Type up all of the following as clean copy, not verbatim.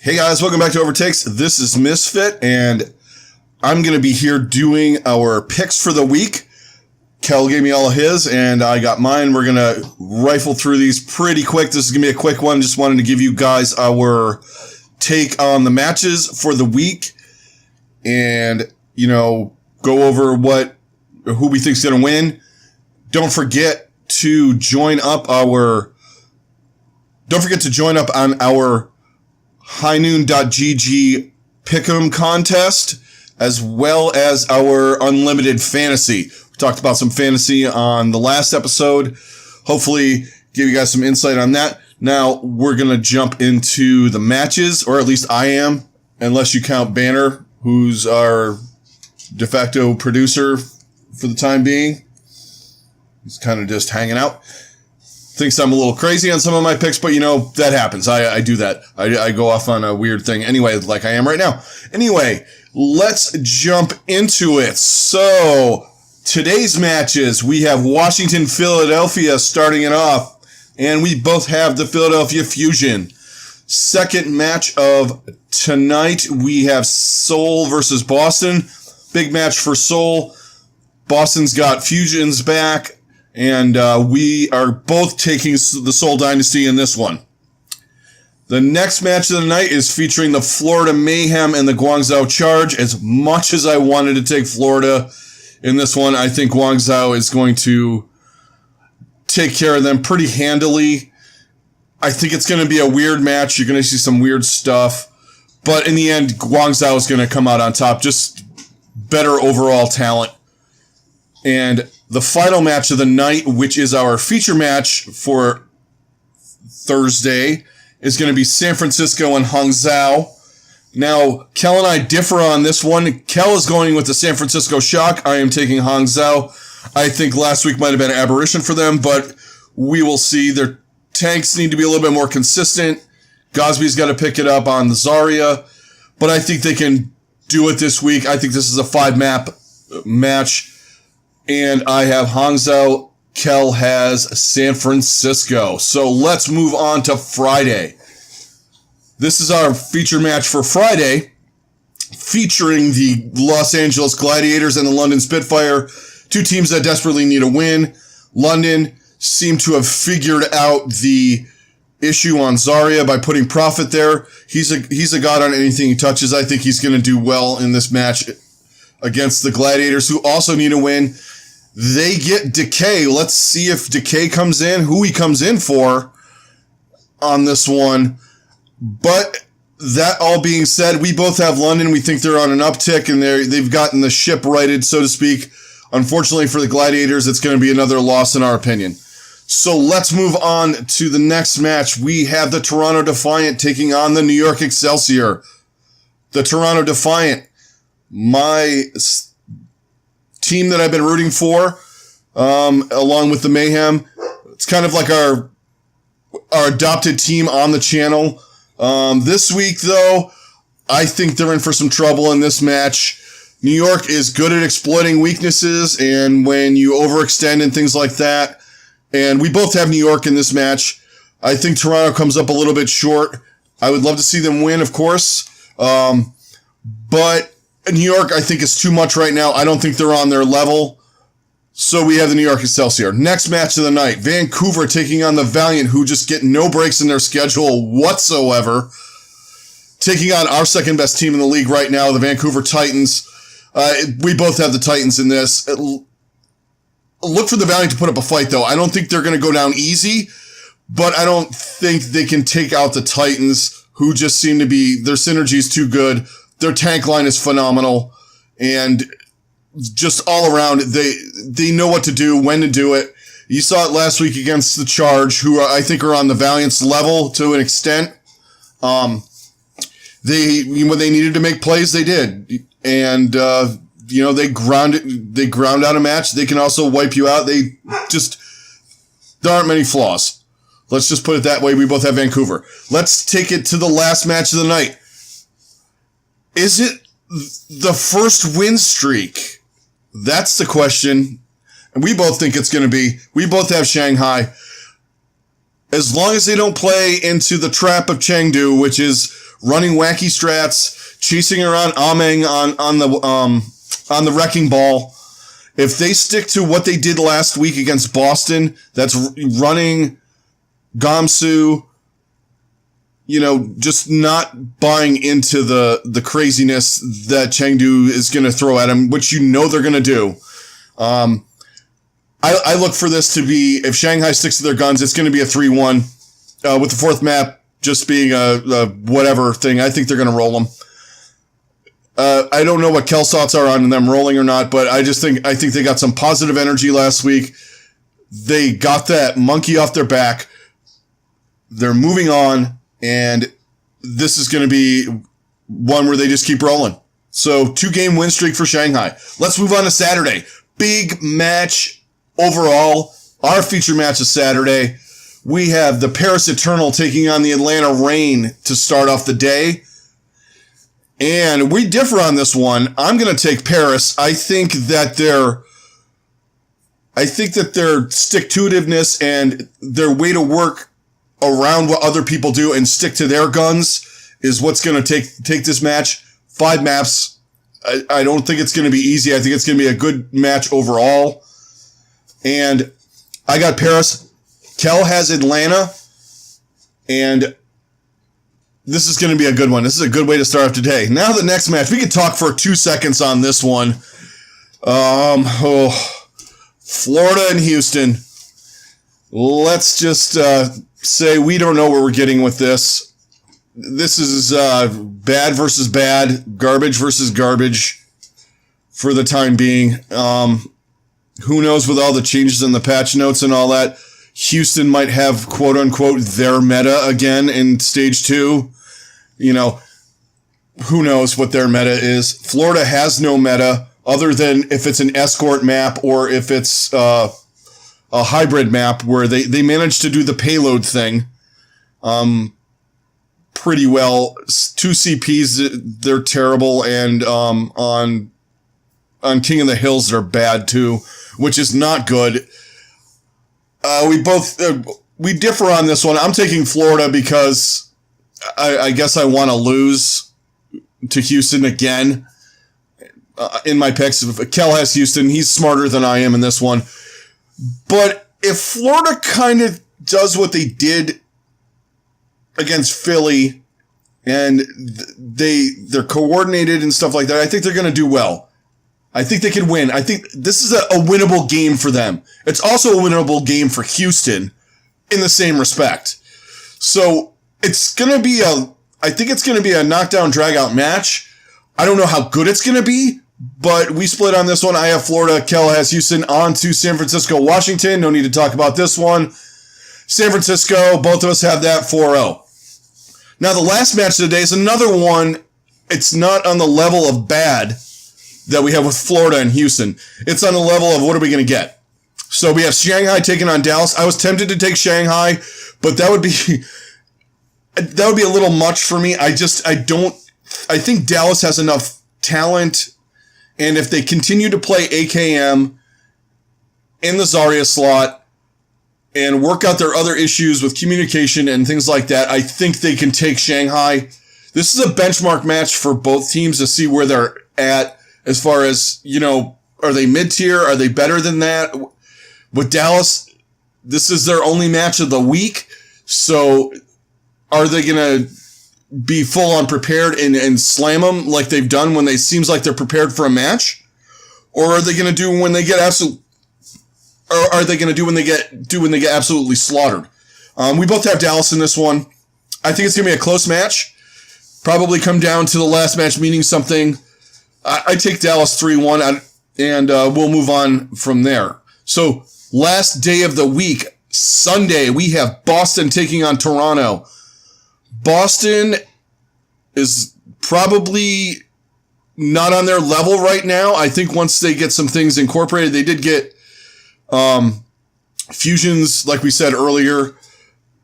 Hey guys, welcome back to Overtakes. This is Misfit, and I'm going to be here doing our picks for the week. Kel gave me all of his, and I got mine. We're going to rifle through these pretty quick. This is going to be a quick one. Just wanted to give you guys our take on the matches for the week and, go over who we think is going to win. Don't forget to join up on our highnoon.gg pick'em contest, as well as our unlimited fantasy. We talked about some fantasy on the last episode. Hopefully give you guys some insight on that. Now we're going to jump into the matches, or at least I am, unless you count Banner, who's our de facto producer for the time being. He's kind of just hanging out. Thinks I'm a little crazy on some of my picks, but that happens. I do that. I go off on a weird thing anyway, like I am right now. Anyway, let's jump into it. So, today's matches, we have Washington, Philadelphia starting it off, and we both have the Philadelphia Fusion. Second match of tonight, we have Seoul versus Boston. Big match for Seoul. Boston's got Fusion's back. And we are both taking the Seoul Dynasty in this one. The next match of the night is featuring the Florida Mayhem and the Guangzhou Charge. As much as I wanted to take Florida in this one, I think Guangzhou is going to take care of them pretty handily. I think it's going to be a weird match. You're going to see some weird stuff. But in the end, Guangzhou is going to come out on top. Just better overall talent. And the final match of the night, which is our feature match for Thursday, is going to be San Francisco and Hangzhou. Now, Kel and I differ on this one. Kel is going with the San Francisco Shock. I am taking Hangzhou. I think last week might have been an aberration for them, but we will see. Their tanks need to be a little bit more consistent. Gosby's got to pick it up on the Zarya, but I think they can do it this week. I think this is a 5-map match. And I have Hangzhou. Kel has San Francisco. So let's move on to Friday. This is our feature match for Friday, featuring the Los Angeles Gladiators and the London Spitfire, two teams that desperately need a win. London seem to have figured out the issue on Zarya by putting Prophet there. He's a god on anything he touches. I think he's going to do well in this match against the Gladiators, who also need a win. They get Decay. Let's see if Decay comes in, who he comes in for on this one. But that all being said, we both have London. We think they're on an uptick, and they've gotten the ship righted, so to speak. Unfortunately for the Gladiators, it's going to be another loss in our opinion. So let's move on to the next match. We have the Toronto Defiant taking on the New York Excelsior. The Toronto Defiant, my team that I've been rooting for, along with the Mayhem. It's kind of like our adopted team on the channel. This week, though, I think they're in for some trouble in this match. New York is good at exploiting weaknesses, and when you overextend and things like that. And we both have New York in this match. I think Toronto comes up a little bit short. I would love to see them win, of course. But New York, I think, is too much right now. I don't think they're on their level. So we have the New York Excelsior. Next match of the night, Vancouver taking on the Valiant, who just get no breaks in their schedule whatsoever. Taking on our second best team in the league right now, the Vancouver Titans. We both have the Titans in this. Look for the Valiant to put up a fight, though. I don't think they're going to go down easy, but I don't think they can take out the Titans, who just seem to be, their synergy is too good. Their tank line is phenomenal, and just all around, they know what to do, when to do it. You saw it last week against the Charge, who I think are on the Valiant's level to an extent. When they needed to make plays, they did, and they ground out a match. They can also wipe you out. There aren't many flaws. Let's just put it that way. We both have Vancouver. Let's take it to the last match of the night. Is it the first win streak? That's the question. And we both think it's going to be. We both have Shanghai. As long as they don't play into the trap of Chengdu, which is running wacky strats, chasing around Ameng on the wrecking ball. If they stick to what they did last week against Boston, that's running Gamsu, just not buying into the craziness that Chengdu is going to throw at them, which they're going to do. I look for this to be, if Shanghai sticks to their guns, it's going to be a 3-1, with the fourth map just being a whatever thing. I think they're going to roll them. I don't know what Kel's thoughts are on them rolling or not, but I think they got some positive energy last week. They got that monkey off their back. They're moving on, and this is going to be one where they just keep rolling. So 2-game win streak for Shanghai. Let's move on to Saturday. Big match overall. Our feature match is Saturday. We have the Paris Eternal taking on the Atlanta Reign to start off the day. And we differ on this one. I'm going to take Paris. I think that their stick-to-itiveness and their way to work around what other people do and stick to their guns is what's going to take this match. 5 maps. I don't think it's going to be easy. I think it's going to be a good match overall. And I got Paris. Kel has Atlanta. And this is going to be a good one. This is a good way to start off today. Now the next match. We can talk for 2 seconds on this one. Florida and Houston. Let's just say we don't know what we're getting with this. This is bad versus bad, garbage versus garbage for the time being. Who knows with all the changes in the patch notes and all that. Houston might have, quote unquote, their meta again in stage 2. Who knows what their meta is. Florida has no meta other than if it's an escort map or if it's a hybrid map where they managed to do the payload thing pretty well. 2 CPs, they're terrible, and on King of the Hills, they're bad too, which is not good. We differ on this one. I'm taking Florida because I guess I want to lose to Houston again in my picks. If Kel has Houston, he's smarter than I am in this one. But if Florida kind of does what they did against Philly and they're coordinated and stuff like that, I think they're going to do well. I think they can win. I think this is a winnable game for them. It's also a winnable game for Houston in the same respect. So it's going to be I think it's going to be a knockdown drag-out match. I don't know how good it's going to be, but we split on this one. I have Florida. Kel has Houston. On to San Francisco, Washington. No need to talk about this one. San Francisco, both of us have that 4-0. Now, the last match of the day is another one. It's not on the level of bad that we have with Florida and Houston. It's on the level of what are we going to get? So we have Shanghai taking on Dallas. I was tempted to take Shanghai, but that would be a little much for me. I think Dallas has enough talent, and if they continue to play AKM in the Zarya slot and work out their other issues with communication and things like that, I think they can take Shanghai. This is a benchmark match for both teams to see where they're at as far as, are they mid-tier? Are they better than that? With Dallas, this is their only match of the week. So are they going to be full on prepared and slam them like they've done when they seems like they're prepared for a match? Or are they going to do when they get absolutely slaughtered? We both have Dallas in this one. I think it's going to be a close match. Probably come down to the last match meaning something. I take Dallas 3-1 and we'll move on from there. So last day of the week, Sunday, we have Boston taking on Toronto. Boston is probably not on their level right now. I think once they get some things incorporated, they did get fusions, like we said earlier.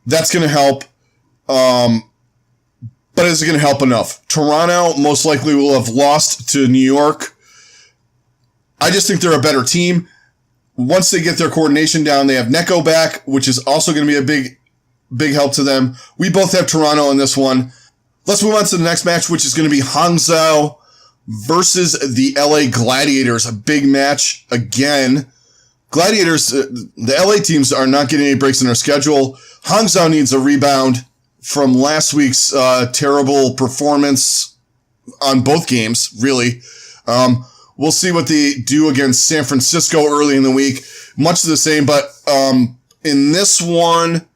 That's going to help. But is it going to help enough? Toronto most likely will have lost to New York. I just think they're a better team. Once they get their coordination down, they have Neko back, which is also going to be a big help to them. We both have Toronto in this one. Let's move on to the next match, which is going to be Hangzhou versus the LA Gladiators. A big match again. Gladiators, the LA teams are not getting any breaks in their schedule. Hangzhou needs a rebound from last week's terrible performance on both games, really. We'll see what they do against San Francisco early in the week. Much the same, but in this one,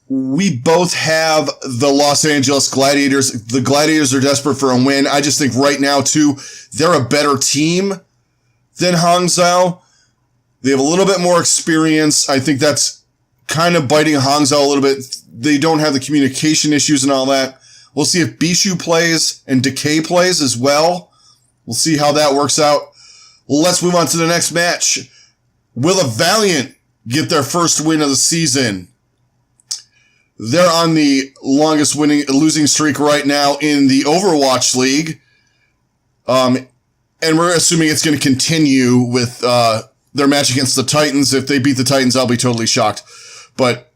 we both have the Los Angeles Gladiators. The Gladiators are desperate for a win. I just think right now, too, they're a better team than Hangzhou. They have a little bit more experience. I think that's kind of biting Hangzhou a little bit. They don't have the communication issues and all that. We'll see if Bishu plays and Decay plays as well. We'll see how that works out. Let's move on to the next match. Will a Valiant get their first win of the season? They're on the longest losing streak right now in the Overwatch League. And we're assuming it's going to continue with their match against the Titans. If they beat the Titans, I'll be totally shocked. But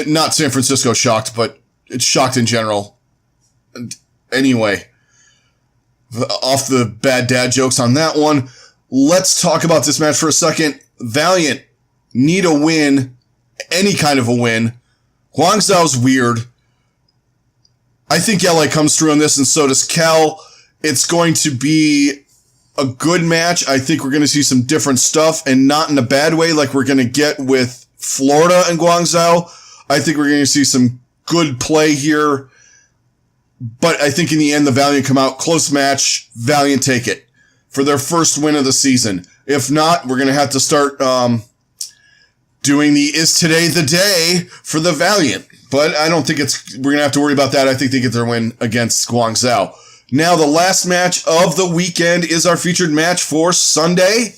not San Francisco shocked, but it's shocked in general. And anyway, off the bad dad jokes on that one, let's talk about this match for a second. Valiant need a win, any kind of a win. Guangzhou's weird. I think LA comes through on this, and so does Cal. It's going to be a good match. I think we're going to see some different stuff, and not in a bad way like we're going to get with Florida and Guangzhou. I think we're going to see some good play here. But I think in the end, the Valiant come out. Close match. Valiant take it for their first win of the season. If not, we're going to have to start doing the Is Today the Day for the Valiant. But I don't think we're going to have to worry about that. I think they get their win against Guangzhou. Now, the last match of the weekend is our featured match for Sunday.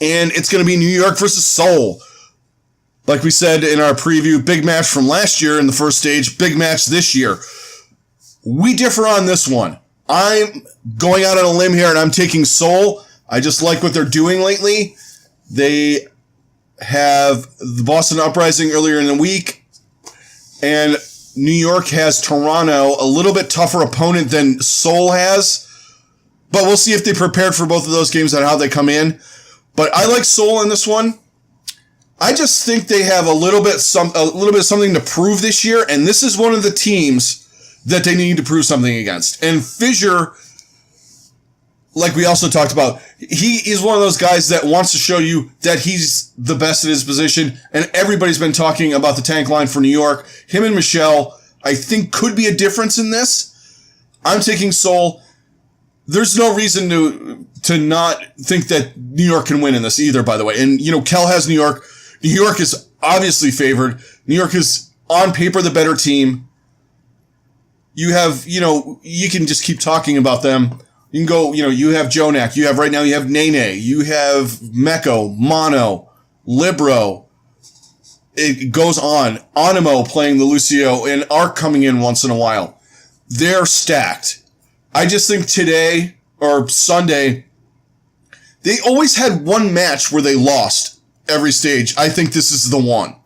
And it's going to be New York versus Seoul. Like we said in our preview, big match from last year in the first stage, big match this year. We differ on this one. I'm going out on a limb here and I'm taking Seoul. I just like what they're doing lately. They have the Boston Uprising earlier in the week, and New York has Toronto, a little bit tougher opponent than Seoul has. But we'll see if they prepared for both of those games and how they come in. But I like Seoul in this one. I just think they have a little bit something to prove this year, and this is one of the teams that they need to prove something against. And Fissure, like we also talked about, he is one of those guys that wants to show you that he's the best at his position, and everybody's been talking about the tank line for New York. Him and Michelle, I think, could be a difference in this. I'm taking Seoul. There's no reason to not think that New York can win in this either, by the way. And, Kel has New York. New York is obviously favored. New York is, on paper, the better team. You have, you can just keep talking about them. You can go, you have Jonak. You have Nene. You have Meko, Mono, Libro. It goes on. Onimo playing the Lucio, and Arc coming in once in a while. They're stacked. I just think today, or Sunday, they always had one match where they lost every stage. I think this is the one.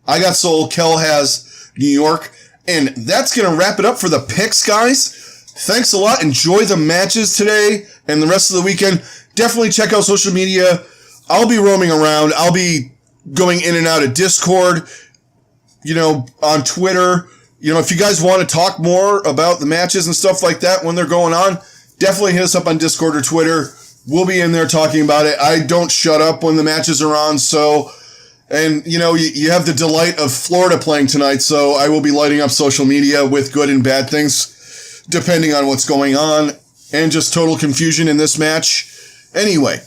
I got Seoul. Kel has New York. And that's going to wrap it up for the picks, guys. Thanks a lot. Enjoy the matches today and the rest of the weekend. Definitely check out social media. I'll be roaming around. I'll be going in and out of Discord, on Twitter. If you guys want to talk more about the matches and stuff like that when they're going on, definitely hit us up on Discord or Twitter. We'll be in there talking about it. I don't shut up when the matches are on, so... And, you have the delight of Florida playing tonight, so I will be lighting up social media with good and bad things, depending on what's going on, and just total confusion in this match. Anyway,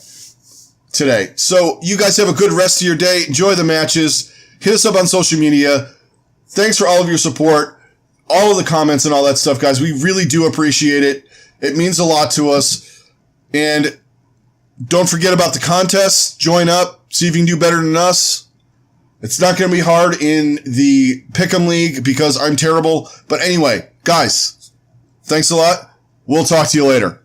today. So, you guys have a good rest of your day. Enjoy the matches. Hit us up on social media. Thanks for all of your support, all of the comments and all that stuff, guys. We really do appreciate it. It means a lot to us. And don't forget about the contest. Join up. See if you can do better than us. It's not going to be hard in the Pick'em League because I'm terrible. But anyway, guys, thanks a lot. We'll talk to you later.